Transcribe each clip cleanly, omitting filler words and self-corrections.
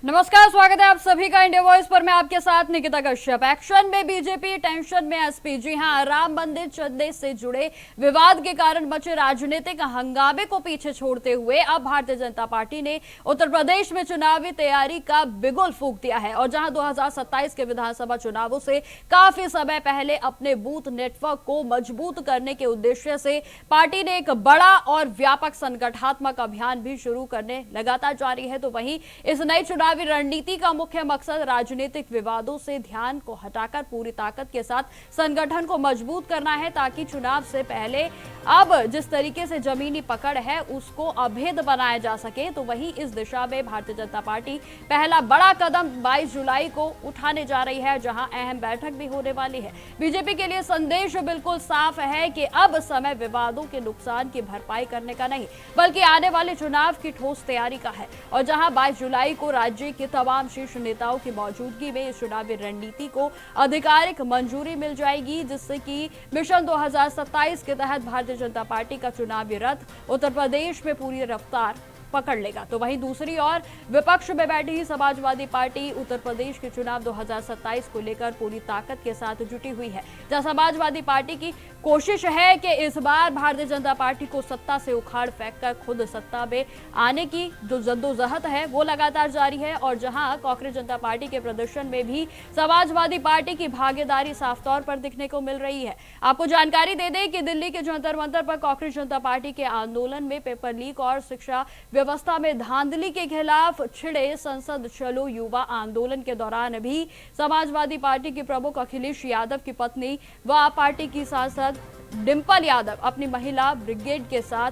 नमस्कार, स्वागत है आप सभी का इंडिया वॉइस पर। मैं आपके साथ निकिता कश्यप। एक्शन में बीजेपी, टेंशन में एसपी। जी हां, राम मंदिर चलने से जुड़े विवाद के कारण मचे राजनीतिक हंगामे को पीछे छोड़ते हुए अब भारतीय जनता पार्टी ने उत्तर प्रदेश में चुनावी तैयारी का बिगुल फूंक दिया है। और जहां 2027 के विधानसभा चुनावों से काफी समय पहले अपने बूथ नेटवर्क को मजबूत करने के उद्देश्य से पार्टी ने एक बड़ा और व्यापक संगठनात्मक अभियान भी शुरू करने लगातार जारी है, तो वहीं इस नई चुनावी रणनीति का मुख्य मकसद राजनीतिक विवादों से ध्यान को हटाकर पूरी ताकत के साथ संगठन को मजबूत करना है, ताकि चुनाव से पहले अब जिस तरीके से जमीनी पकड़ है उसको अभेद बनाया जा सके। तो वहीं इस दिशा में भारतीय जनता पार्टी पहला बड़ा कदम 22 जुलाई को उठाने जा रही है, जहां अहम बैठक भी होने वाली है। बीजेपी के लिए संदेश बिल्कुल साफ है कि अब समय विवादों के नुकसान की भरपाई करने का नहीं, बल्कि आने वाले चुनाव की ठोस तैयारी का है। और जहां 22 जुलाई को राज्य के तमाम शीर्ष नेताओं की मौजूदगी में इस चुनावी रणनीति को आधिकारिक मंजूरी मिल जाएगी, जिससे कि मिशन 2027 के तहत भारतीय जनता पार्टी का चुनावी रथ उत्तर प्रदेश में पूरी रफ्तार पकड़ लेगा। तो वहीं दूसरी ओर विपक्ष में बैठी समाजवादी पार्टी उत्तर प्रदेश के चुनाव 2027 को लेकर पूरी ताकत के साथ जुटी हुई है, जहां समाजवादी पार्टी की कोशिश है कि इस बार भारतीय जनता पार्टी को सत्ता से उखाड़ फेंककर खुद सत्ता में आने की जो जद्दोजहद है वो लगातार जारी है। और जहां कांग्रेस जनता पार्टी के प्रदर्शन में भी समाजवादी पार्टी की भागीदारी साफ तौर पर दिखने को मिल रही है। आपको जानकारी दे दें कि दिल्ली के जंतर मंतर पर कांग्रेस जनता पार्टी के आंदोलन में पेपर लीक और शिक्षा व्यवस्था में धांधली के खिलाफ छिड़े संसद चलो युवा आंदोलन के दौरान भी समाजवादी पार्टी के प्रमुख अखिलेश यादव की पत्नी व पार्टी की सांसद डिंपल यादव अपनी महिला ब्रिगेड के साथ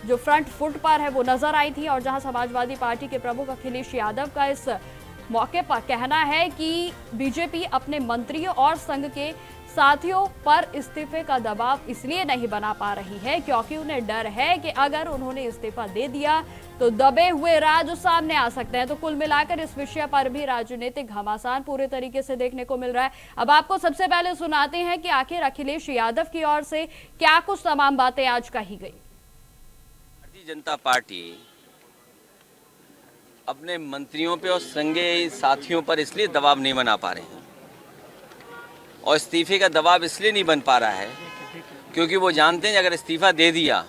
जो फ्रंट फुट पर है वो नजर आई थी। और जहां समाजवादी पार्टी के प्रमुख अखिलेश यादव का इस मौके पर कहना है कि बीजेपी अपने मंत्रियों और संघ के साथियों पर इस्तीफे का दबाव इसलिए नहीं बना पा रही है क्योंकि उन्हें डर है कि अगर उन्होंने इस्तीफा दे दिया तो दबे हुए राज सामने आ सकते हैं। तो कुल मिलाकर इस विषय पर भी राजनीतिक घमासान पूरे तरीके से देखने को मिल रहा है। अब आपको सबसे पहले सुनाते हैं कि आखिर अखिलेश यादव की ओर से क्या कुछ तमाम बातें आज कही गई। भारतीय जनता पार्टी अपने मंत्रियों पे और संघीय साथियों पर इसलिए दबाव नहीं बना पा रहे हैं और इस्तीफे का दबाव इसलिए नहीं बन पा रहा है क्योंकि वो जानते हैं अगर इस्तीफा दे दिया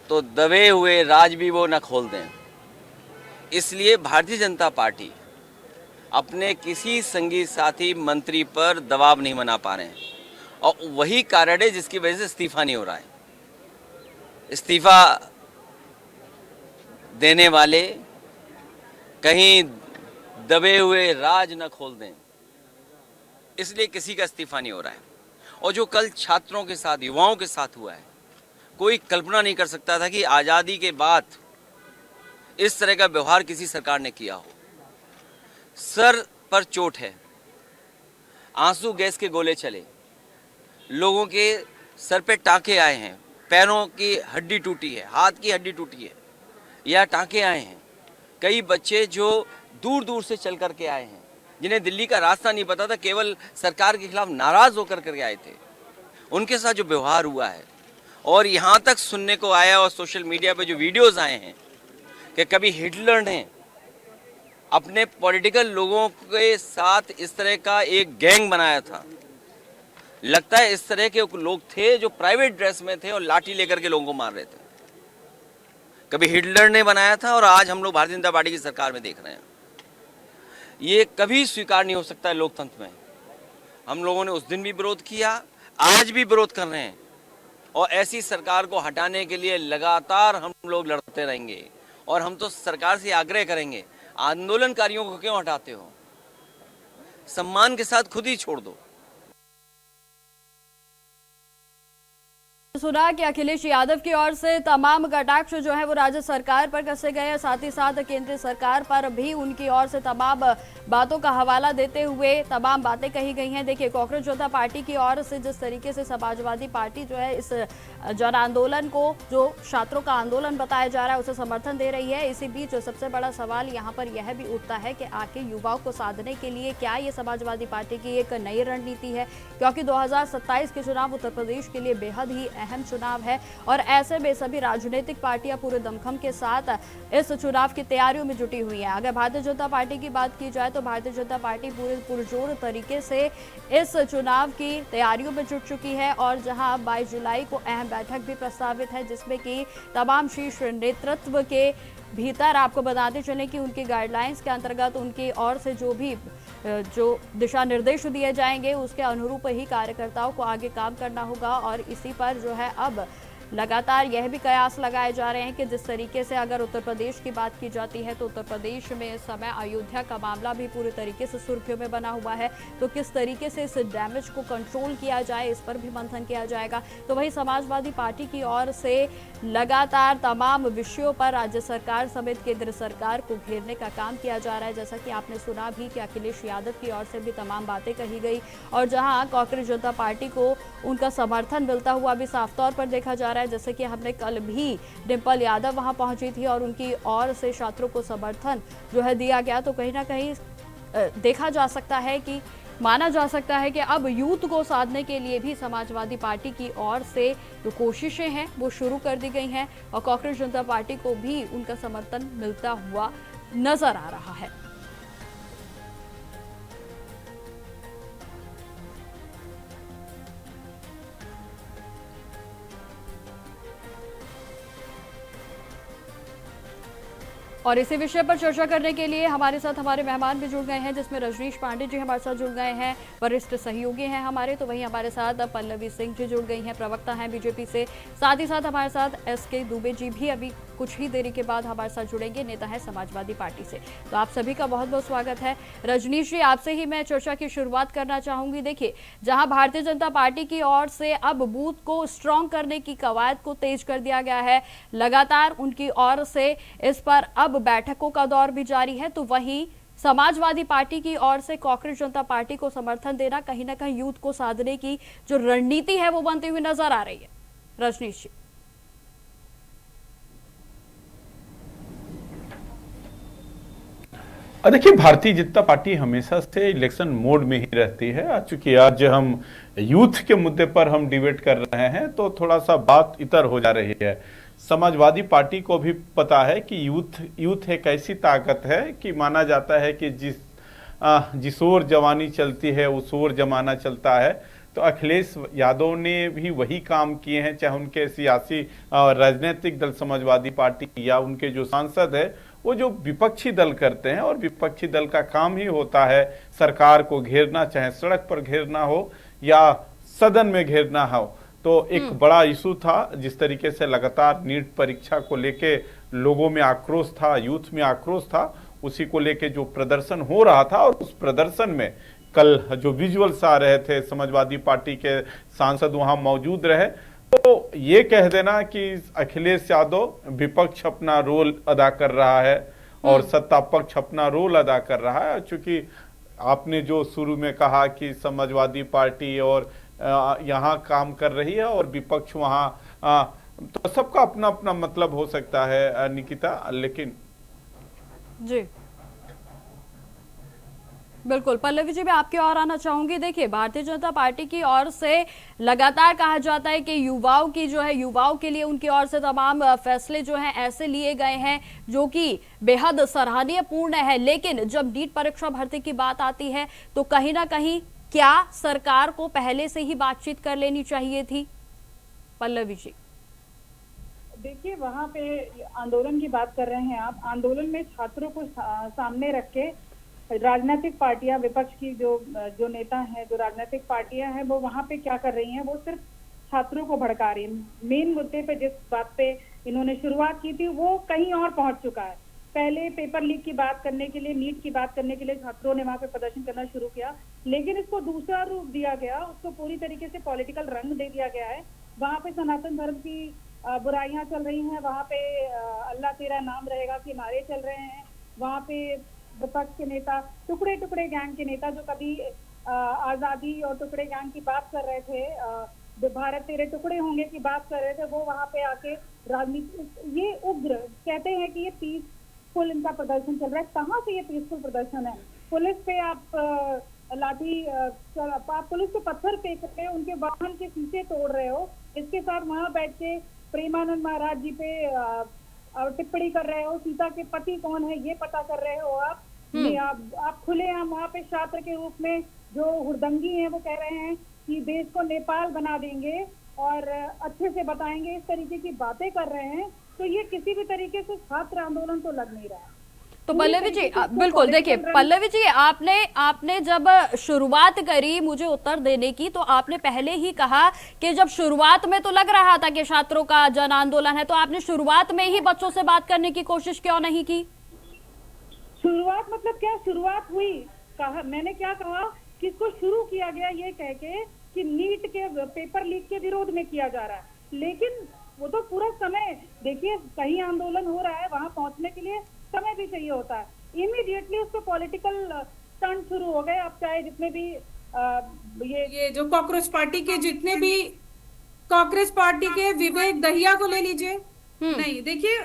तो दबे हुए राज भी वो न खोल दें। इसलिए भारतीय जनता पार्टी अपने किसी संघीय साथी मंत्री पर दबाव नहीं बना पा रहे हैं और वही कारण है जिसकी वजह से इस्तीफा नहीं हो रहा है। इस्तीफा देने वाले कहीं दबे हुए राज न खोल दें, इसलिए किसी का इस्तीफा नहीं हो रहा है। और जो कल छात्रों के साथ, युवाओं के साथ हुआ है, कोई कल्पना नहीं कर सकता था कि आज़ादी के बाद इस तरह का व्यवहार किसी सरकार ने किया हो। सर पर चोट है, आंसू गैस के गोले चले, लोगों के सर पे टांके आए हैं, पैरों की हड्डी टूटी है, हाथ की हड्डी टूटी है या टांके आए हैं। कई बच्चे जो दूर दूर से चल करके आए हैं, जिन्हें दिल्ली का रास्ता नहीं पता था, केवल सरकार के खिलाफ नाराज होकर करके आए थे, उनके साथ जो व्यवहार हुआ है। और यहाँ तक सुनने को आया और सोशल मीडिया पे जो वीडियोस आए हैं कि कभी हिटलर ने अपने पॉलिटिकल लोगों के साथ इस तरह का एक गैंग बनाया था। लगता है इस तरह के लोग थे जो प्राइवेट ड्रेस में थे और लाठी लेकर के लोगों को मार रहे थे। कभी हिटलर ने बनाया था और आज हम लोग भारतीय जनता पार्टी की सरकार में देख रहे हैं। ये कभी स्वीकार नहीं हो सकता है लोकतंत्र में। हम लोगों ने उस दिन भी विरोध किया, आज भी विरोध कर रहे हैं और ऐसी सरकार को हटाने के लिए लगातार हम लोग लड़ते रहेंगे। और हम तो सरकार से आग्रह करेंगे, आंदोलनकारियों को क्यों हटाते हो, सम्मान के साथ खुद ही छोड़ दो। सुना कि अखिलेश यादव की ओर से तमाम कटाक्ष जो है वो राज्य सरकार पर कसे गए हैं, साथ ही साथ केंद्र सरकार पर भी उनकी ओर से तमाम बातों का हवाला देते हुए तमाम बातें कही गई हैं। देखिए, कांग्रेस जनता पार्टी की ओर से जिस तरीके से समाजवादी पार्टी जो है इस जन आंदोलन को, जो छात्रों का आंदोलन बताया जा रहा है, उसे समर्थन दे रही है। इसी बीच सबसे बड़ा सवाल यहाँ पर यह भी उठता है कि आखिर युवाओं को साधने के लिए क्या ये समाजवादी पार्टी की एक नई रणनीति है, क्योंकि 2027 के चुनाव उत्तर प्रदेश के लिए बेहद ही अहम चुनाव है और ऐसे में सभी राजनीतिक पार्टियां पूरे दमखम के साथ इस चुनाव की तैयारियों में जुटी हुई है। अगर भारतीय जनता पार्टी की बात की जाए तो भारतीय जनता पार्टी पूरे पुरजोर तरीके से इस चुनाव की तैयारियों में जुट चुकी है और जहां 22 जुलाई को अहम बैठक भी प्रस्तावित है, जिसमें कि तमाम शीर्ष नेतृत्व के भीतर आपको बताते चलें कि उनकी गाइडलाइंस के अंतर्गत उनकी ओर से जो दिशा निर्देश दिए जाएंगे उसके अनुरूप ही कार्यकर्ताओं को आगे काम करना होगा। और इसी पर जो है अब लगातार यह भी कयास लगाए जा रहे हैं कि जिस तरीके से अगर उत्तर प्रदेश की बात की जाती है तो उत्तर प्रदेश में इस समय अयोध्या का मामला भी पूरी तरीके से सुर्खियों में बना हुआ है, तो किस तरीके से इस डैमेज को कंट्रोल किया जाए इस पर भी मंथन किया जाएगा। तो वही समाजवादी पार्टी की ओर से लगातार तमाम विषयों पर राज्य सरकार समेत केंद्र सरकार को घेरने का काम किया जा रहा है। जैसा कि आपने सुना भी कि अखिलेश यादव की ओर से भी तमाम बातें कही गई और जहां कांग्रेस जनता पार्टी को उनका समर्थन मिलता हुआ भी साफ तौर पर देखा जा रहा है। जैसे कि हमने कल भी डिंपल यादव वहां पहुंची थी और उनकी ओर से छात्रों को समर्थन जो है दिया गया, तो कहीं ना कहीं देखा जा सकता है कि माना जा सकता है कि अब यूथ को साधने के लिए भी समाजवादी पार्टी की ओर से जो कोशिशें हैं वो शुरू कर दी गई हैं और कांग्रेस जनता पार्टी को भी उनका समर्थन मिलता हुआ नजर आ रहा है। और इसी विषय पर चर्चा करने के लिए हमारे साथ हमारे मेहमान भी जुड़ गए हैं, जिसमें रजनीश पांडे जी हमारे साथ जुड़ गए हैं, वरिष्ठ सहयोगी हैं हमारे। तो वहीं हमारे साथ पल्लवी सिंह जी जुड़ गई हैं, प्रवक्ता हैं बीजेपी से। साथ ही साथ हमारे साथ एसके दुबे जी भी अभी कुछ ही देरी के बाद हमारे साथ जुड़ेंगे, नेता है समाजवादी पार्टी से। तो आप सभी का बहुत बहुत स्वागत है। रजनीश जी, आपसे ही मैं चर्चा की शुरुआत करना चाहूंगी। देखिए, जहां भारतीय जनता पार्टी की ओर से अब बूथ को स्ट्रॉन्ग करने की कवायद को तेज कर दिया गया है, लगातार उनकी ओर से इस पर अब बैठकों का दौर भी जारी है, तो वहीं समाजवादी पार्टी की ओर से कांग्रेस जनता पार्टी को समर्थन देना कहीं ना कहीं यूथ को साधने की जो रणनीति है वो बनती हुई नजर आ रही है। रजनीश जी। देखिए, भारतीय जनता पार्टी हमेशा से इलेक्शन मोड में ही रहती है। चूंकि आज हम यूथ के मुद्दे पर हम डिबेट कर रहे हैं तो थोड़ा सा बात इतर हो जा रही है। समाजवादी पार्टी को भी पता है कि यूथ एक ऐसी ताकत है कि माना जाता है कि जिस ओर जवानी चलती है उस ओर जमाना चलता है। तो अखिलेश यादव ने भी वही काम किए हैं, चाहे उनके सियासी राजनीतिक दल समाजवादी पार्टी या उनके जो सांसद है वो जो विपक्षी दल करते हैं, और विपक्षी दल का काम ही होता है सरकार को घेरना, चाहे सड़क पर घेरना हो या सदन में घेरना हो। तो एक बड़ा इशू था जिस तरीके से लगातार नीट परीक्षा को लेके लोगों में आक्रोश था, यूथ में आक्रोश था, उसी को लेके जो प्रदर्शन हो रहा था। और उस प्रदर्शन में कल जो विजुअल्स आ रहे थे, समाजवादी पार्टी के सांसद वहां मौजूद रहे। तो ये कह देना कि अखिलेश यादव विपक्ष अपना रोल अदा कर रहा है और सत्ता पक्ष अपना रोल अदा कर रहा है। चूंकि आपने जो शुरू में कहा कि समाजवादी पार्टी और यहाँ काम कर रही है और विपक्ष वहाँ, तो सबका अपना अपना मतलब हो सकता है निकिता, लेकिन जी बिल्कुल। पल्लवी जी, मैं आपकी ओर आना चाहूंगी। देखिए, भारतीय जनता पार्टी की ओर से लगातार कहा जाता है कि युवाओं के लिए उनकी ओर से तमाम फैसले जो हैं ऐसे लिए गए हैं जो कि बेहद सराहनीय पूर्ण है, लेकिन जब नीट परीक्षा भर्ती की बात आती है तो कहीं ना कहीं क्या सरकार को पहले से ही बातचीत कर लेनी चाहिए थी? पल्लवी जी। देखिए, वहाँ पे आंदोलन की बात कर रहे हैं आप। आंदोलन में छात्रों को सामने रख के राजनीतिक पार्टियां, विपक्ष की जो नेता हैं, जो राजनीतिक पार्टियां हैं, वो वहाँ पे क्या कर रही हैं, वो सिर्फ छात्रों को भड़का रही हैं। मेन मुद्दे पे जिस बात पे इन्होंने शुरुआत की थी वो कहीं और पहुंच चुका है। पहले पेपर लीक की बात करने के लिए, नीट की बात करने के लिए छात्रों ने वहाँ पे प्रदर्शन करना शुरू किया, लेकिन इसको दूसरा रूप दिया गया, उसको पूरी तरीके से पॉलिटिकल रंग दे दिया गया है, वहाँ पे सनातन धर्म की बुराइयां चल रही हैं, वहाँ पे अल्लाह तेरा नाम रहेगा के नारे चल रहे हैं, वहाँ पे विपक्ष के नेता, टुकड़े टुकड़े गैंग के नेता जो कभी आजादी और टुकड़े गैंग की बात कर रहे थे, भारत तेरे टुकड़े होंगे की बात कर रहे थे, वो वहाँ पे आके राजनीति, ये उग्र कहते हैं कि ये पीसफुल इनका प्रदर्शन चल रहा है। कहाँ से ये पीसफुल प्रदर्शन है? पुलिस पे आप लाठी, आप पुलिस पे पत्थर फेंक रहे हो, उनके वाहन के शीशे तोड़ रहे हो, इसके साथ वहां बैठ के प्रेमानंद महाराज जी पे टिप्पणी कर रहे हो, सीता के पति कौन है ये पता कर रहे हो आप। आप खुलेआम वहाँ पे छात्र के रूप में जो हुड़दंगी हैं वो कह रहे हैं कि देश को नेपाल बना देंगे और अच्छे से बताएंगे, इस तरीके की बातें कर रहे हैं। तो ये किसी भी तरीके से छात्र आंदोलन तो लग नहीं रहा है। तो पल्लवी जी बिल्कुल, देखिए पल्लवी जी, आपने जब शुरुआत करी मुझे उत्तर देने की, तो आपने पहले ही कहा कि जब शुरुआत में तो लग रहा था कि छात्रों का जन आंदोलन है, तो आपने शुरुआत में ही बच्चों से बात करने की कोशिश क्यों नहीं की? शुरुआत मतलब क्या शुरुआत हुई? कहा मैंने, क्या कहा कि इसको शुरू किया गया ये कह के कि नीट के पेपर लीक के विरोध में किया जा रहा है, लेकिन वो तो पूरा समय, देखिए कहीं आंदोलन हो रहा है, वहां पहुंचने के लिए समय भी चाहिए होता है। इमीडिएटली उसको पॉलिटिकल स्टंट शुरू हो गए। आप चाहे जितने भी ये जो कांग्रेस पार्टी के जितने भी कांग्रेस पार्टी के विवेक दहिया को ले लीजिए, नहीं देखिए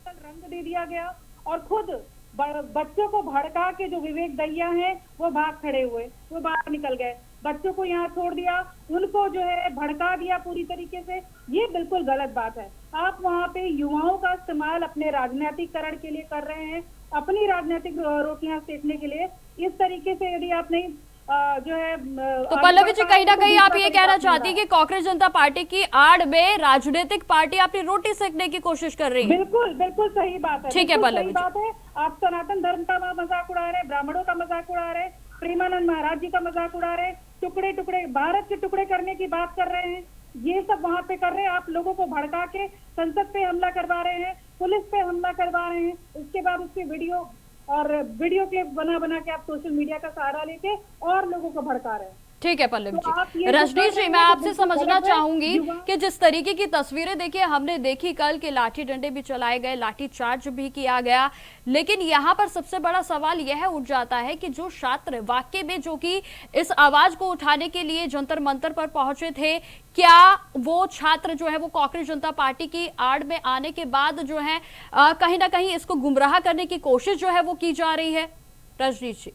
रंग दे दिया गया और खुद बच्चों को भड़का के जो विवेक दहिया हैं वो भाग खड़े हुए, वो बाहर निकल गए, बच्चों को यहाँ छोड़ दिया, उनको जो है भड़का दिया पूरी तरीके से। ये बिल्कुल गलत बात है। आप वहाँ पे युवाओं का इस्तेमाल अपने राजनीतिकरण के लिए कर रहे हैं, अपनी राजनीतिक रोटियां सेकने के लिए। इस तरीके से यदि आप नहीं जो है तो पल्लवी जी, कहीं ना कहीं आप ये कहना चाहती है कि कांग्रेस जनता पार्टी की आड़ में राजनीतिक पार्टी अपनी रोटी सेकने की कोशिश कर रही है? बिल्कुल बिल्कुल सही बात है। ठीक है पल्लवी बात है। आप सनातन धर्म का मजाक उड़ा रहे, ब्राह्मणों का मजाक उड़ा रहे, प्रेमानंद महाराज जी का मजाक उड़ा रहे, टुकड़े टुकड़े भारत के टुकड़े करने की बात कर रहे हैं, ये सब वहाँ पे कर रहे हैं। आप लोगों को भड़का के संसद पे हमला करवा रहे हैं, पुलिस पे हमला करवा रहे हैं, उसके बाद उसके वीडियो क्लिप बना के आप सोशल मीडिया का सहारा लेके और लोगों को भड़का रहे हैं। ठीक है पल्लवी तो जी। रजनीश जी, मैं आपसे समझना चाहूंगी कि जिस तरीके की तस्वीरें देखिए हमने देखी कल के, लाठी डंडे भी चलाए गए, लाठी चार्ज भी किया गया, लेकिन यहाँ पर सबसे बड़ा सवाल यह उठ जाता है कि जो छात्र वाकई में जो कि इस आवाज को उठाने के लिए जंतर मंतर पर पहुंचे थे, क्या वो छात्र जो है वो कांग्रेस जनता पार्टी की आड़ में आने के बाद जो है कहीं ना कहीं इसको गुमराह करने की कोशिश जो है वो की जा रही है? रजनीश जी।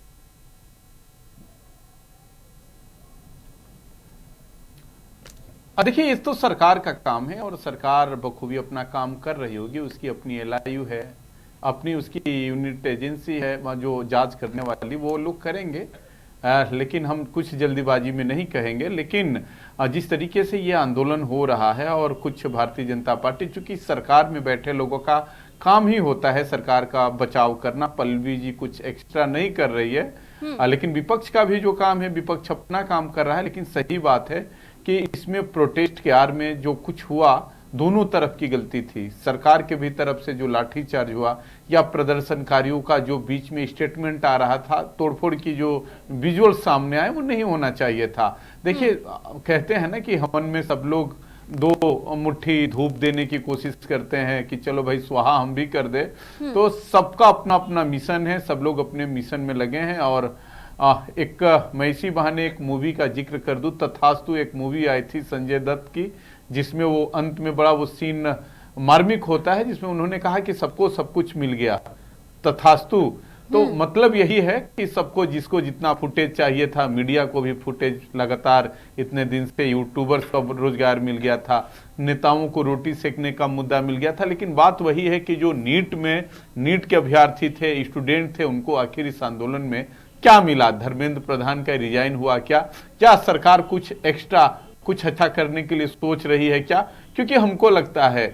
देखिए, इस तो सरकार का काम है और सरकार बखूबी अपना काम कर रही होगी। उसकी अपनी एलआईयू है, अपनी उसकी यूनिट एजेंसी है जो जांच करने वाली, वो लोग करेंगे। लेकिन हम कुछ जल्दीबाजी में नहीं कहेंगे। लेकिन जिस तरीके से ये आंदोलन हो रहा है और कुछ भारतीय जनता पार्टी, चूंकि सरकार में बैठे लोगों का काम ही होता है सरकार का बचाव करना, पल्लवी जी कुछ एक्स्ट्रा नहीं कर रही है। लेकिन विपक्ष का भी जो काम है, विपक्ष अपना काम कर रहा है। लेकिन सही बात है कि इसमें प्रोटेस्ट के आड़ में जो कुछ हुआ, दोनों तरफ की गलती थी। सरकार के भी तरफ से जो लाठीचार्ज हुआ या प्रदर्शनकारियों का जो बीच में स्टेटमेंट आ रहा था, तोड़फोड़ की जो विजुअल सामने आए, वो नहीं होना चाहिए था। देखिए, कहते हैं ना कि हवन में सब लोग दो मुट्ठी धूप देने की कोशिश करते हैं कि चलो भाई स्वाहा हम भी कर दे। तो सबका अपना अपना मिशन है, सब लोग अपने मिशन में लगे हैं। और मैं इसी बहाने एक मूवी का जिक्र कर दूं, तथास्तु एक मूवी आई थी संजय दत्त की, जिसमें वो अंत में बड़ा वो सीन मार्मिक होता है, जिसमें उन्होंने कहा कि सबको सब कुछ मिल गया, तथास्तु। तो मतलब यही है कि सबको जिसको जितना फुटेज चाहिए था, मीडिया को भी फुटेज लगातार इतने दिन से, यूट्यूबर्स को रोजगार मिल गया था, नेताओं को रोटी सेकने का मुद्दा मिल गया था। लेकिन बात वही है कि जो नीट के अभ्यर्थी थे, स्टूडेंट थे, उनको आखिर इस आंदोलन में क्या मिला? धर्मेंद्र प्रधान का रिजाइन हुआ क्या सरकार कुछ एक्स्ट्रा, कुछ अच्छा करने के लिए सोच रही है क्या? क्योंकि हमको लगता है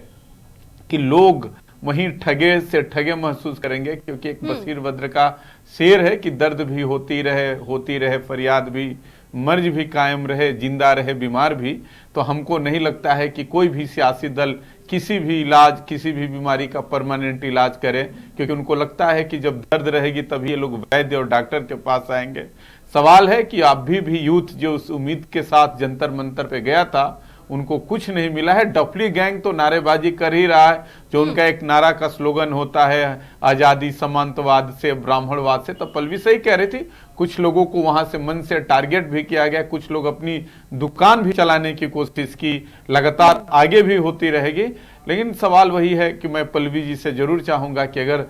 कि लोग वहीं ठगे से ठगे महसूस करेंगे, क्योंकि एक बशीर बद्र का शेर है कि दर्द भी होती रहे फरियाद भी, मर्ज भी कायम रहे, जिंदा रहे बीमार भी। तो हमको नहीं लगता है कि कोई भी सियासी दल किसी भी इलाज, किसी भी बीमारी का परमानेंट इलाज करे, क्योंकि उनको लगता है कि जब दर्द रहेगी तभी ये लोग वैद्य और डॉक्टर के पास आएंगे। सवाल है कि अभी भी यूथ जो उस उम्मीद के साथ जंतर मंतर पे गया था, उनको कुछ नहीं मिला है। डफली गैंग तो नारेबाजी कर ही रहा है, जो उनका एक नारा का स्लोगन होता है, आजादी समांतवाद से ब्राह्मणवाद से। तो पल्लवी सही कह रही थी, कुछ लोगों को वहां से मन से टारगेट भी किया गया, कुछ लोग अपनी दुकान भी चलाने की कोशिश की, लगातार आगे भी होती रहेगी। लेकिन सवाल वही है कि मैं पल्लवी जी से जरूर चाहूंगा कि अगर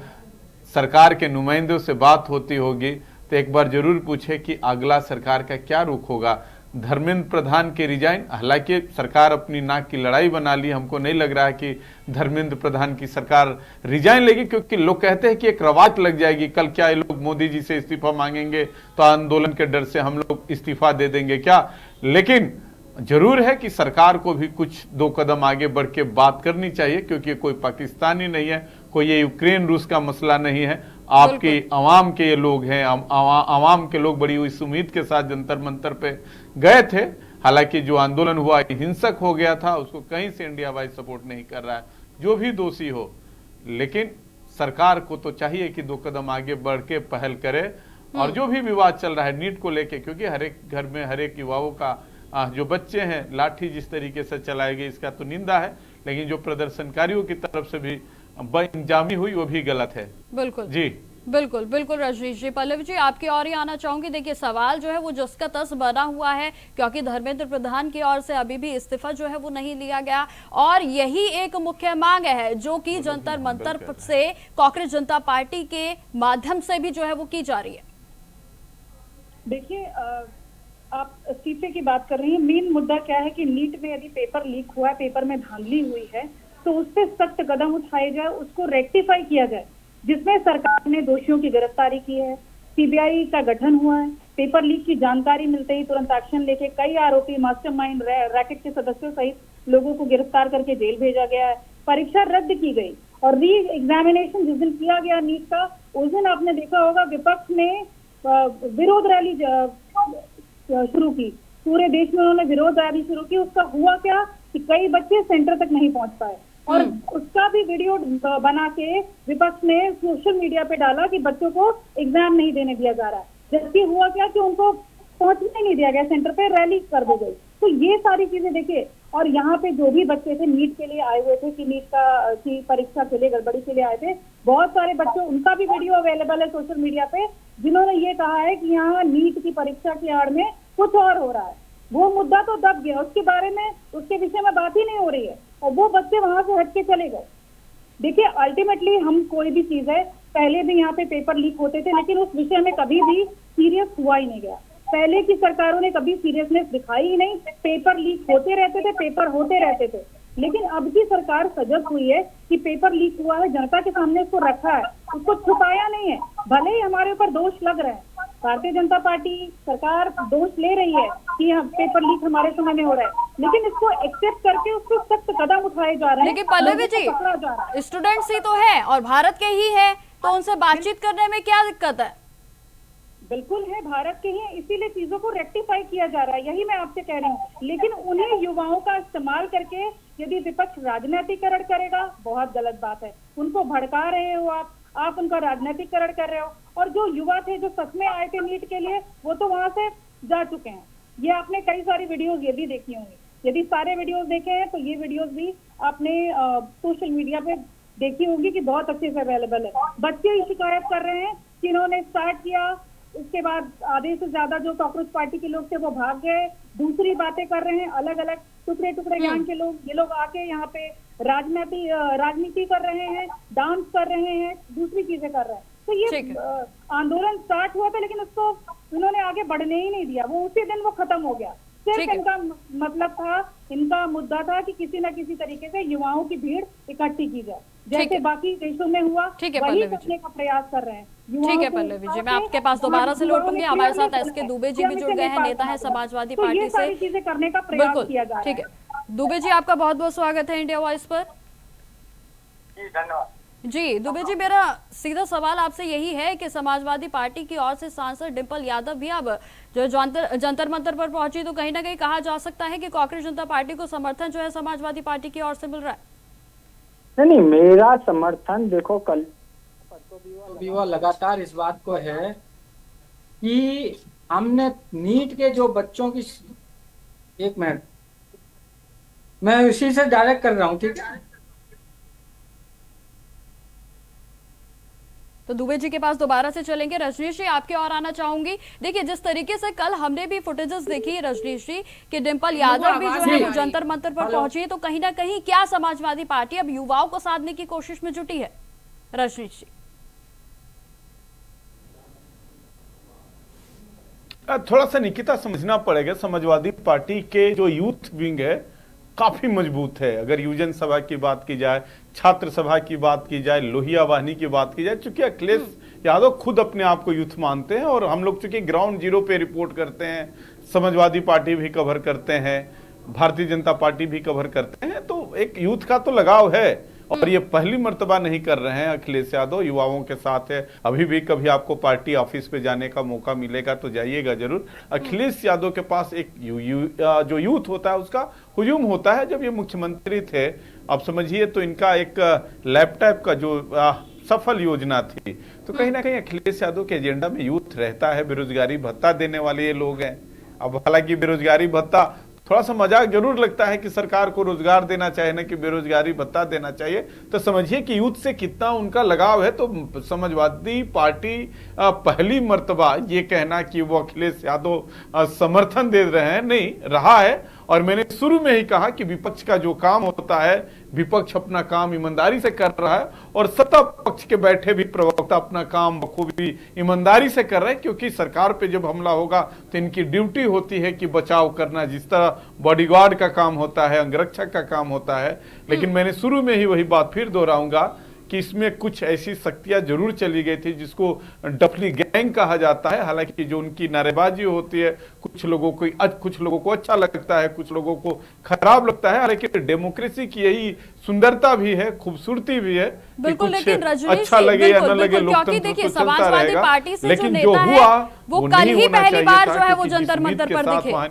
सरकार के नुमाइंदों से बात होती होगी तो एक बार जरूर पूछे कि अगला सरकार का क्या रुख होगा। धर्मेंद्र प्रधान के रिजाइन, हालांकि सरकार अपनी नाक की लड़ाई बना ली, हमको नहीं लग रहा है कि धर्मेंद्र प्रधान की सरकार रिजाइन लेगी, क्योंकि लोग कहते हैं कि एक रवाज लग जाएगी, कल क्या ये लोग मोदी जी से इस्तीफा मांगेंगे तो आंदोलन के डर से हम लोग इस्तीफा दे देंगे क्या। लेकिन जरूर है कि सरकार को भी कुछ 2 कदम आगे बढ़ के बात करनी चाहिए, क्योंकि कोई पाकिस्तानी नहीं है, कोई ये यूक्रेन रूस का मसला नहीं है, आपके अवाम के ये लोग हैं। अवाम के लोग बड़ी इस उम्मीद के साथ जंतर मंतर पे गए थे। हालांकि जो आंदोलन हुआ हिंसक हो गया था, उसको कहीं से इंडिया वाइज सपोर्ट नहीं कर रहा है, जो भी दोषी हो। लेकिन सरकार को तो चाहिए कि 2 कदम आगे बढ़ के पहल करे, और जो भी विवाद चल रहा है नीट को लेके, क्योंकि हर एक घर में हर एक युवाओं का जो बच्चे हैं, लाठी जिस तरीके से चलाई गई इसका तो निंदा है, लेकिन जो प्रदर्शनकारियों की तरफ से भी बेइंजामी हुई वो भी गलत है। बिल्कुल जी बिल्कुल बिल्कुल रजनीश जी। पल्लवी जी, आपकी ओर ही आना चाहूंगी। देखिए, सवाल जो है वो जस का तस बना हुआ है, क्योंकि धर्मेंद्र प्रधान की ओर से अभी भी इस्तीफा जो है वो नहीं लिया गया, और यही एक मुख्य मांग है जो कि जंतर मंतर से कांग्रेस जनता पार्टी के माध्यम से भी जो है वो की जा रही है। देखिए, आप इस्तीफे की बात कर रही हैं। मेन मुद्दा क्या है कि नीट में यदि पेपर लीक हुआ है, पेपर में धांधली हुई है, तो उस पर सख्त कदम उठाए जाए, उसको रेक्टिफाई किया जाए, जिसमें सरकार ने दोषियों की गिरफ्तारी की है, सीबीआई का गठन हुआ है, पेपर लीक की जानकारी मिलते ही तुरंत एक्शन लेके कई आरोपी मास्टरमाइंड रैकेट के सदस्यों सहित लोगों को गिरफ्तार करके जेल भेजा गया है, परीक्षा रद्द की गई, और री एग्जामिनेशन जिस दिन किया गया नीट का, उस दिन आपने देखा होगा विपक्ष ने विरोध रैली शुरू की, पूरे देश में उन्होंने विरोध रैली शुरू की। उसका हुआ क्या कि कई बच्चे सेंटर तक नहीं पहुंच पाए, और उसका भी वीडियो बना के विपक्ष ने सोशल मीडिया पे डाला कि बच्चों को एग्जाम नहीं देने दिया जा रहा है, जबकि हुआ क्या कि उनको पहुंचने नहीं दिया गया सेंटर पे, रैली कर दी गई। तो ये सारी चीजें देखिए, और यहाँ पे जो भी बच्चे थे नीट के लिए आए हुए थे, कि नीट की परीक्षा के लिए गड़बड़ी के लिए आए थे, बहुत सारे बच्चों, उनका भी वीडियो अवेलेबल है सोशल मीडिया पे, जिन्होंने ये कहा है कि यहाँ नीट की परीक्षा की आड़ में कुछ और हो रहा है। वो मुद्दा तो दब गया, उसके बारे में, उसके विषय में बात ही नहीं हो रही है, और वो बच्चे वहां से हट के चले गए। देखिए, अल्टीमेटली हम कोई भी चीज है, पहले भी यहाँ पे पेपर लीक होते थे, लेकिन उस विषय में कभी भी सीरियस हुआ ही नहीं गया। पहले की सरकारों ने कभी सीरियसनेस दिखाई ही नहीं, पेपर लीक होते रहते थे, पेपर होते रहते थे। लेकिन अब की सरकार सजग हुई है कि पेपर लीक हुआ है, जनता के सामने उसको रखा है, उसको छुपाया नहीं है। भले ही हमारे ऊपर दोष लग रहे हैं, भारतीय जनता पार्टी सरकार दोष ले रही है कि पेपर लीक हमारे समय में हो रहा है, लेकिन इसको एक्सेप्ट करके उसको सख्त कदम उठाए जा रहे हैं। लेकिन पल्लवी जी, स्टूडेंट्स ही तो है और भारत के ही है, तो उनसे बातचीत करने में क्या दिक्कत है? बिल्कुल है, भारत के ही, इसीलिए चीजों को रेक्टिफाई किया जा रहा है, यही मैं आपसे कह रही हूँ। लेकिन उन्हीं युवाओं का इस्तेमाल करके यदि विपक्ष राजनीतिकरण करेगा, बहुत गलत बात है। उनको भड़का रहे हो आप उनका राजनीतिकरण कर रहे हो, और जो युवा थे जो सच में आए थे नीट के लिए, वो तो वहां से जा चुके हैं। ये आपने कई सारी वीडियोस ये भी देखी होंगी, यदि सारे वीडियोस देखे हैं तो ये वीडियोस भी आपने सोशल मीडिया पे देखी होंगी कि बहुत अच्छे से अवेलेबल है। बच्चे ही शिकायत कर रहे हैं कि इन्होंने स्टार्ट किया, उसके बाद आधे से ज्यादा जो कॉकरोच पार्टी के लोग थे वो भाग गए, दूसरी बातें कर रहे हैं, अलग अलग टुकड़े टुकड़े ज्ञान के लोग, ये लोग आके यहाँ पे राजनीति कर रहे हैं, डांस कर रहे हैं, दूसरी चीजें कर रहे हैं। तो ये आंदोलन स्टार्ट हुआ था, लेकिन उसको उन्होंने आगे बढ़ने ही नहीं दिया, वो उसी दिन वो खत्म हो गया। सिर्फ इनका मतलब था, इनका मुद्दा था कि किसी न किसी तरीके से युवाओं की भीड़ इकट्ठी की जाए, जैसे बाकी देशों में हुआ, वही करने का प्रयास कर रहे हैं। ठीक है पल्लवी जी, मैं आपके पास दोबारा से लौटूंगी। हमारे साथ एसके दुबे जी भी जुड़ गए हैं, नेता है समाजवादी पार्टी से। सारी चीजें करने का प्रयास किया जा रहा है। ठीक है दुबे जी, आपका बहुत बहुत स्वागत है इंडिया वॉइस पर। धन्यवाद जी दुबे जी, मेरा सीधा सवाल आपसे यही है कि समाजवादी पार्टी की ओर से सांसद डिंपल यादव भी अब जो जंतर मंतर पर पहुंची, तो कहीं ना कहीं कहा जा सकता है कि कांग्रेस जनता पार्टी को समर्थन जो है समाजवादी पार्टी की ओर से मिल रहा है। नहीं, मेरा समर्थन देखो, कल भी वो लगातार इस बात को है कि हमने नीट के जो बच्चों की, एक मिनट, मैं इसी से डायरेक्ट कर रहा हूँ, ठीक है। तो दुबे जी के पास दोबारा से चलेंगे। रजनीश जी, आपके और आना चाहूंगी। देखिए, जिस तरीके से कल हमने भी फुटेजेस देखी रजनीश जी कि डिम्पल यादव भी जो है वो जंतर मंतर पर पहुंची, तो कहीं ना कहीं क्या समाजवादी पार्टी अब युवाओं को साधने की कोशिश में जुटी है? रजनीश जी, थोड़ा सा निकिता समझना पड़ेगा, समाजवादी पार्टी के जो यूथ विंग है काफी मजबूत है। अगर युवजन सभा की बात की जाए, छात्र सभा की बात की जाए, लोहिया वाहिनी की बात की जाए, चूंकि अखिलेश यादव खुद अपने आप को यूथ मानते हैं और हम लोग चूंकि ग्राउंड जीरो पे रिपोर्ट करते हैं, समाजवादी पार्टी भी कवर करते हैं, भारतीय जनता पार्टी भी कवर करते हैं, तो एक यूथ का तो लगाव है। और ये पहली मर्तबा नहीं कर रहे हैं अखिलेश यादव, युवाओं के साथ है। अभी भी कभी आपको पार्टी ऑफिस पे जाने का मौका मिलेगा तो जाइएगा जरूर। अखिलेश यादव के पास एक जो यूथ होता है उसका हुजूम होता है। जब ये मुख्यमंत्री थे, आप समझिए, तो इनका एक लैपटॉप का जो सफल योजना थी, तो कहीं ना कहीं अखिलेश यादव के एजेंडा में यूथ रहता है। बेरोजगारी भत्ता देने वाले ये लोग हैं। अब हालांकि बेरोजगारी भत्ता थोड़ा सा मजाक जरूर लगता है कि सरकार को रोजगार देना चाहिए ना कि बेरोजगारी भत्ता देना चाहिए, तो समझिए कि यूथ से कितना उनका लगाव है। तो समाजवादी पार्टी पहली मर्तबा ये कहना कि वो अखिलेश यादव समर्थन दे रहे हैं, नहीं रहा है। और मैंने शुरू में ही कहा कि विपक्ष का जो काम होता है, विपक्ष अपना काम ईमानदारी से कर रहा है और सत्ता पक्ष के बैठे भी प्रवक्ता अपना काम बखूबी ईमानदारी से कर रहे हैं, क्योंकि सरकार पे जब हमला होगा तो इनकी ड्यूटी होती है कि बचाव करना, जिस तरह बॉडीगार्ड का काम होता है, अंगरक्षक का काम होता है। लेकिन मैंने शुरू में ही वही बात फिर दोहराऊंगा कि इसमें कुछ ऐसी शक्तियां जरूर चली गई थी जिसको डफली गैंग कहा जाता है। हालांकि जो उनकी नारेबाजी होती है, कुछ लोगों को अच्छा लगता है, कुछ लोगों को खराब लगता है। हालांकि डेमोक्रेसी की यही सुंदरता भी है, खूबसूरती भी है। बिल्कुल, लेकिन अच्छा लगे या न लगे, क्योंकि देखिए समाजवादी पार्टी से जो लेकिन जो नेता हुआ है वो कल ही पहली बार जो है वो जंतर मंतर पर दिखे।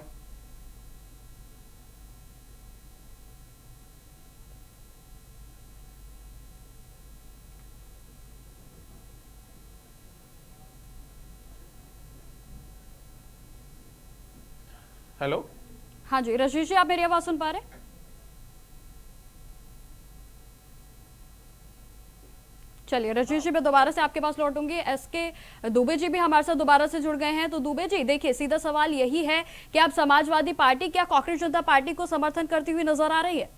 हेलो, हाँ जी रजनीश जी, आप मेरी आवाज सुन पा रहे हैं? चलिए रजनीश जी, मैं दोबारा से आपके पास लौटूंगी। एसके दुबे जी भी हमारे साथ दोबारा से जुड़ गए हैं। तो दुबे जी, देखिए, सीधा सवाल यही है कि आप समाजवादी पार्टी क्या कांग्रेस जनता पार्टी को समर्थन करती हुई नजर आ रही है?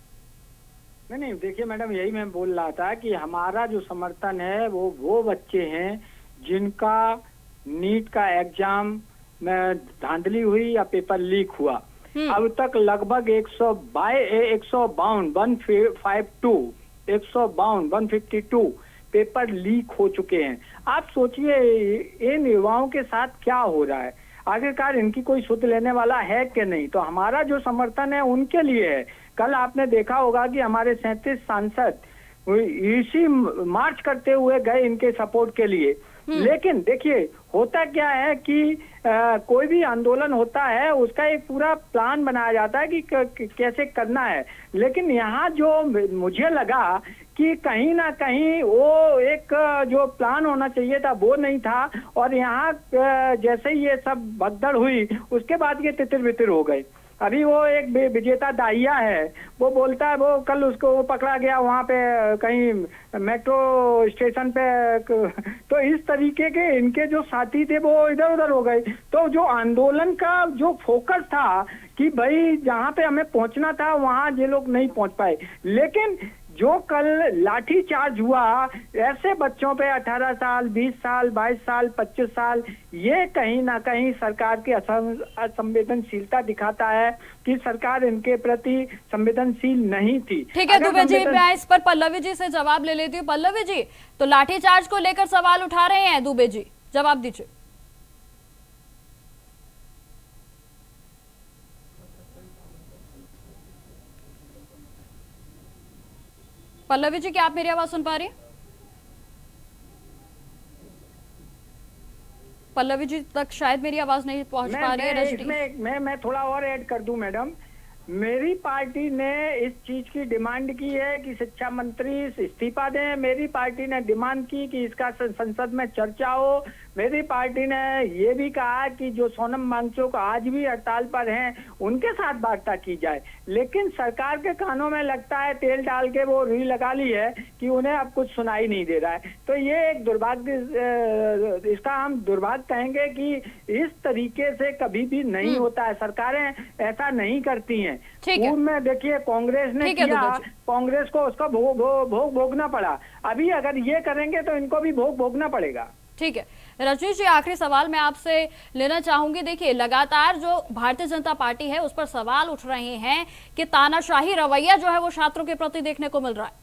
नहीं, देखिए मैडम, यही मैं बोल रहा था कि हमारा जो समर्थन है वो बच्चे हैं जिनका नीट का एग्जाम में धांधली हुई या पेपर लीक हुआ। अब तक लगभग 152 पेपर लीक हो चुके हैं। आप सोचिए इन युवाओं के साथ क्या हो रहा है। आखिरकार इनकी कोई सुध लेने वाला है कि नहीं। तो हमारा जो समर्थन है उनके लिए है। कल आपने देखा होगा कि हमारे 37 सांसद इसी मार्च करते हुए गए इनके सपोर्ट के लिए। लेकिन देखिए होता क्या है कि कोई भी आंदोलन होता है उसका एक पूरा प्लान बनाया जाता है कि कैसे करना है। लेकिन यहाँ जो मुझे लगा कि कहीं ना कहीं वो एक जो प्लान होना चाहिए था वो नहीं था। और यहाँ जैसे ही ये सब भगदड़ हुई उसके बाद ये तितिर बितिर हो गए। अभी वो एक विजेता दाहिया है, वो बोलता है, वो कल उसको वो पकड़ा गया वहां पे कहीं मेट्रो स्टेशन पे। तो इस तरीके के इनके जो साथी थे वो इधर उधर हो गए। तो जो आंदोलन का जो फोकस था कि भाई जहाँ पे हमें पहुंचना था वहां ये लोग नहीं पहुंच पाए। लेकिन जो कल लाठी चार्ज हुआ ऐसे बच्चों पे 18 साल, 20 साल, 22 साल, 25 साल, ये कहीं ना कहीं सरकार की असंवेदनशीलता दिखाता है कि सरकार इनके प्रति संवेदनशील नहीं थी। ठीक है दुबे जी, मैं इस पर पल्लवी जी से जवाब ले लेती हूँ। पल्लवी जी, तो लाठीचार्ज को लेकर सवाल उठा रहे हैं दुबे जी, जवाब दीजिए। पल्लवी जी, क्या आप मेरी आवाज सुन पा रही हैं? पल्लवी जी तक शायद मेरी आवाज नहीं पहुंच पा रही है। मैं थोड़ा और ऐड कर दूं मैडम। मेरी पार्टी ने इस चीज की डिमांड की है कि शिक्षा मंत्री इस्तीफा दें। मेरी पार्टी ने डिमांड की कि इसका संसद में चर्चा हो। मेरी पार्टी ने ये भी कहा कि जो सोनम वांगचुक आज भी हड़ताल पर हैं उनके साथ वार्ता की जाए। लेकिन सरकार के कानों में लगता है तेल डाल के वो रुई लगा ली है कि उन्हें अब कुछ सुनाई नहीं दे रहा है। तो ये एक दुर्भाग्य, इसका हम दुर्भाग्य कहेंगे कि इस तरीके से कभी भी नहीं होता है। सरकारें ऐसा नहीं करती हैं। ठीक है। पूर्व में देखिए कांग्रेस ने ठीक है, किया, दुबे जी। कांग्रेस को उसका भोग भोगना पड़ा। अभी अगर ये करेंगे तो इनको भी भोग भोगना पड़ेगा। ठीक है रजनीश जी, आखिरी सवाल मैं आपसे लेना चाहूंगी। देखिए लगातार जो भारतीय जनता पार्टी है उस पर सवाल उठ रहे हैं कि तानाशाही रवैया जो है वो छात्रों के प्रति देखने को मिल रहा है।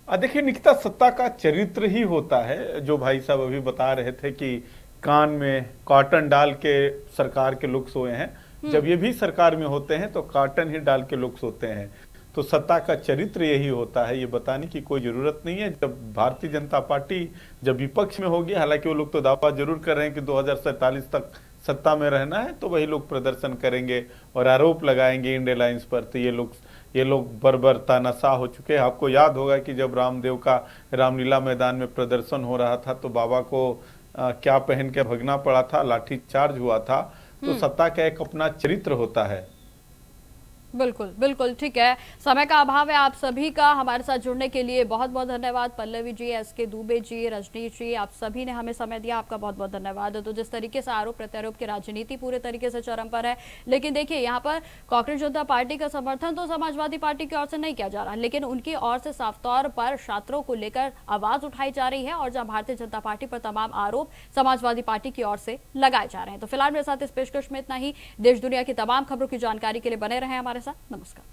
देखिए निकिता, सत्ता का चरित्र ही होता है। जो भाई साहब अभी बता रहे थे कि कान में कॉटन डाल के सरकार के लोग सोए हैं, जब ये भी सरकार में होते हैं तो कॉटन ही डाल के लोग सोते हैं। तो सत्ता का चरित्र यही होता है, ये बताने की कोई जरूरत नहीं है। जब भारतीय जनता पार्टी जब विपक्ष में होगी, हालांकि वो लोग तो दावा जरूर कर रहे हैं कि 2047 तक सत्ता में रहना है, तो वही लोग प्रदर्शन करेंगे और आरोप लगाएंगे इंडिया लाइंस पर। तो ये लोग बर्बर तानाशाह हो चुके हैं। आपको याद होगा कि जब रामदेव का रामलीला मैदान में प्रदर्शन हो रहा था तो बाबा को क्या पहन के भगना पड़ा था, लाठी चार्ज हुआ था। तो सत्ता का एक अपना चरित्र होता है। बिल्कुल बिल्कुल, ठीक है। समय का अभाव है। आप सभी का हमारे साथ जुड़ने के लिए बहुत बहुत धन्यवाद। पल्लवी जी, एसके दुबे जी, रजनीश जी, आप सभी ने हमें समय दिया, आपका बहुत बहुत धन्यवाद। तो जिस तरीके से आरोप प्रत्यारोप की राजनीति पूरे तरीके से चरम पर है, लेकिन देखिए यहाँ पर कांग्रेस जनता पार्टी का समर्थन तो समाजवादी पार्टी की ओर से नहीं किया जा रहा, लेकिन उनकी ओर से साफ तौर पर छात्रों को लेकर आवाज उठाई जा रही है और जहां भारतीय जनता पार्टी पर तमाम आरोप समाजवादी पार्टी की ओर से लगाए जा रहे हैं। तो फिलहाल मेरे साथ इस पेशकश में इतना ही। देश दुनिया की तमाम खबरों की जानकारी के लिए बने रहे हमारे साथ। नमस्कार।